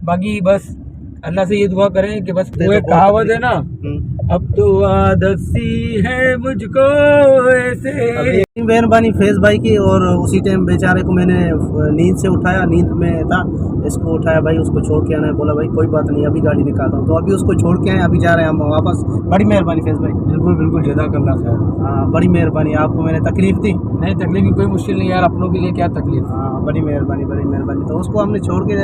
बाकी बस अल्लाह से ये दुआ करें कि बस वो एक कहावत है ना, अब तो आदत सी है मुझको ऐसे। मेहरबानी फैज भाई की। और उसी टाइम बेचारे को मैंने नींद से उठाया, नींद में था, इसको उठाया, भाई उसको छोड़ के आना है। बोला भाई कोई बात नहीं, अभी गाड़ी निकालता हूँ। तो अभी उसको छोड़ के आए, अभी जा रहे हैं हम वापस। बड़ी मेहरबानी फैज भाई। बिल्कुल बिल्कुल, जज़ाकल्लाह खैर। हाँ बड़ी मेहरबानी, आपको मैंने तकलीफ़ दी। नहीं, तकलीफ की कोई मुश्किल नहीं यार, अपनों के लिए क्या तकलीफ। हाँ बड़ी मेहरबानी, बड़ी मेहरबानी। तो उसको हमने छोड़ के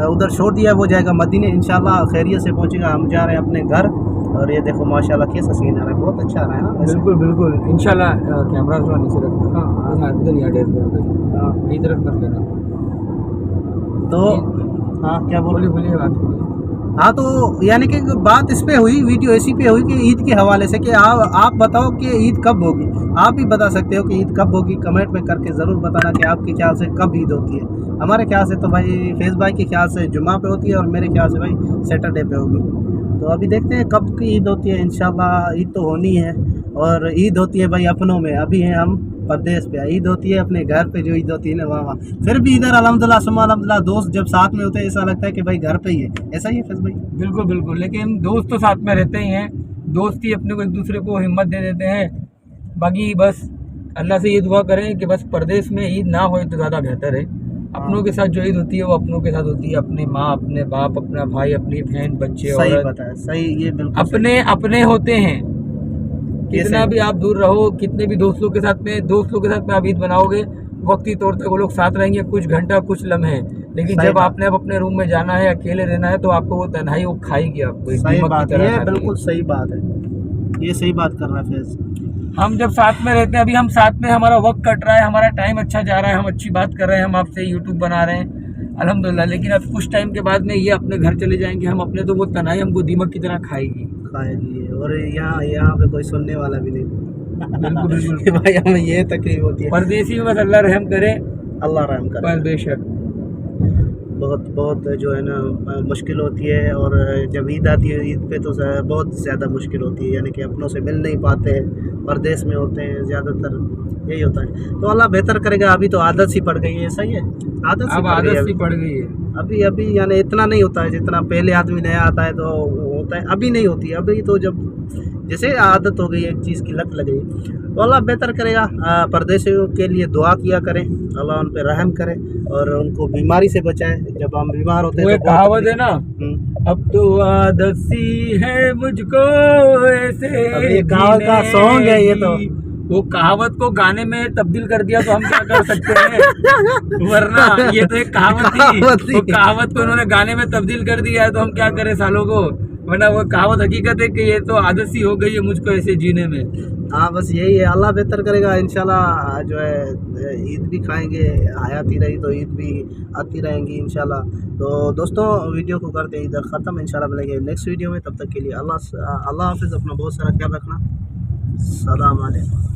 उधर छोड़ दिया, वो जाएगा मदीने इंशाल्लाह, खैरियत से पहुँचेगा। हम जा रहे हैं अपने घर। और ये देखो माशाल्लाह कैसा सीन आ रहा है, बहुत अच्छा आ रहा है ना। बिल्कुल बिल्कुल, इंशाल्लाह। कैमरा थोड़ा नीचे रखना। हाँ इधर यहाँ डेस्क पे, हाँ इधर मत लेना। तो हाँ क्या बोलिए बोलिए, बात करिए। हाँ तो यानी कि बात इस पे हुई, वीडियो ऐसी पे हुई कि ईद के हवाले से कि आप बताओ कि ईद कब होगी। आप भी बता सकते हो कि ईद कब होगी, कमेंट में करके ज़रूर बताना कि आपके ख्याल से कब ईद होती है। हमारे ख्याल से तो भाई फैज़ भाई के ख्याल से जुम्मा पे होती है, और मेरे ख्याल से भाई सैटरडे पे होगी। तो अभी देखते हैं कब की ईद होती है। इंशाल्लाह ईद तो होनी है। और ईद होती है भाई अपनों में, अभी हैं हम परदेश पे। ईद होती है अपने घर पे, जो ईद होती है ना वहाँ। फिर भी इधर अल्हम्दुलिल्लाह सुम्मा अल्हम्दुलिल्लाह दोस्त जब साथ में होते हैं, ऐसा लगता है कि भाई घर पे ही है। ऐसा ही है फैज़ भाई। बिल्कुल बिल्कुल, लेकिन दोस्त तो साथ में रहते ही हैं। दोस्त ही अपने को एक दूसरे को हिम्मत दे देते हैं। बाकी बस अल्लाह से ये दुआ करें कि बस परदेश में ईद ना हो तो ज़्यादा बेहतर है। अपनों के साथ जो ईद होती है वो अपनों के साथ होती है, अपनी माँ, अपने बाप, अपना भाई, अपनी बहन, बच्चे, सही औरत, बताया, सही, ये बिल्कुल अपने अपने होते हैं। कितना भी आप दूर रहो, कितने भी दोस्तों के साथ में आप ईद बनाओगे, वक्ती तौर पर वो लोग साथ रहेंगे, कुछ घंटा कुछ लम्हे। लेकिन जब आपने अब अपने रूम में जाना है, अकेले रहना है, तो आपको वो तन्हाई वो खाएगी आपको, एक सही दीमक बात की तरह है, खाती है। बिल्कुल सही बात है, ये सही बात कर रहा है फैज़। हम जब साथ में रहते हैं, अभी हम साथ में, हमारा वक्त कट रहा है, हमारा टाइम अच्छा जा रहा है, हम अच्छी बात कर रहे हैं, हम आपसे यूट्यूब बना रहे हैं अल्हम्दुलिल्लाह। लेकिन अब कुछ टाइम के बाद में ये अपने घर चले जाएंगे हम अपने, तो वो तन्हाई हमको दीमक की तरह खाएगी। और यहाँ पे कोई सुनने वाला भी नहीं। बिल्कुल बिल्कुल भाई हमें ये तकलीफ होती है। परदेसी में बस अल्लाह रहम करे, अल्लाह रहम करे। पर बेशक बहुत बहुत जो है ना मुश्किल होती है। और जब ईद आती है, ईद पे तो बहुत ज़्यादा मुश्किल होती है, यानी कि अपनों से मिल नहीं पाते हैं, परदेश में होते हैं ज़्यादातर, यही होता है। तो अल्लाह बेहतर करेगा। अभी तो आदत सी पड़ गई है, सही है, आदत सी पड़ गई है। अभी यानी इतना नहीं होता है जितना पहले आदमी नया आता है तो होता है, अभी नहीं होती है। अभी तो जब जैसे आदत हो गई, एक चीज़ की लत लग गई, तो अल्लाह बेहतर करेगा। परदेशियों के लिए दुआ किया करें, अल्लाह उन पे रहम करे और उनको बीमारी से बचाए। जब हम बीमार होते हैं तो कहावत है ना, अब तो आदत सी है मुझको ऐसे। कहावत का सॉन्ग है ये तो। वो कहावत को गाने में तब्दील कर दिया तो हम क्या कर सकते हैं, वरना ये तो एक कहावत थी, वो कहावत को उन्होंने गाने में तब्दील कर दिया है, तो हम क्या करें सालों को, वरना वो कहावत हकीकत है कि ये तो आदत सी हो गई है मुझको ऐसे जीने में। हाँ बस यही है, अल्लाह बेहतर करेगा इंशाल्लाह। जो है ईद भी खाएंगे, आती रही तो ईद भी आती रहेंगी इंशाल्लाह। तो दोस्तों वीडियो को करते हैं इधर ख़त्म, इंशाल्लाह मिलेंगे नेक्स्ट वीडियो में। तब तक के लिए अल्लाह हाफिज़, अपना बहुत सारा ख्याल रखना। सलाम अलैकुम।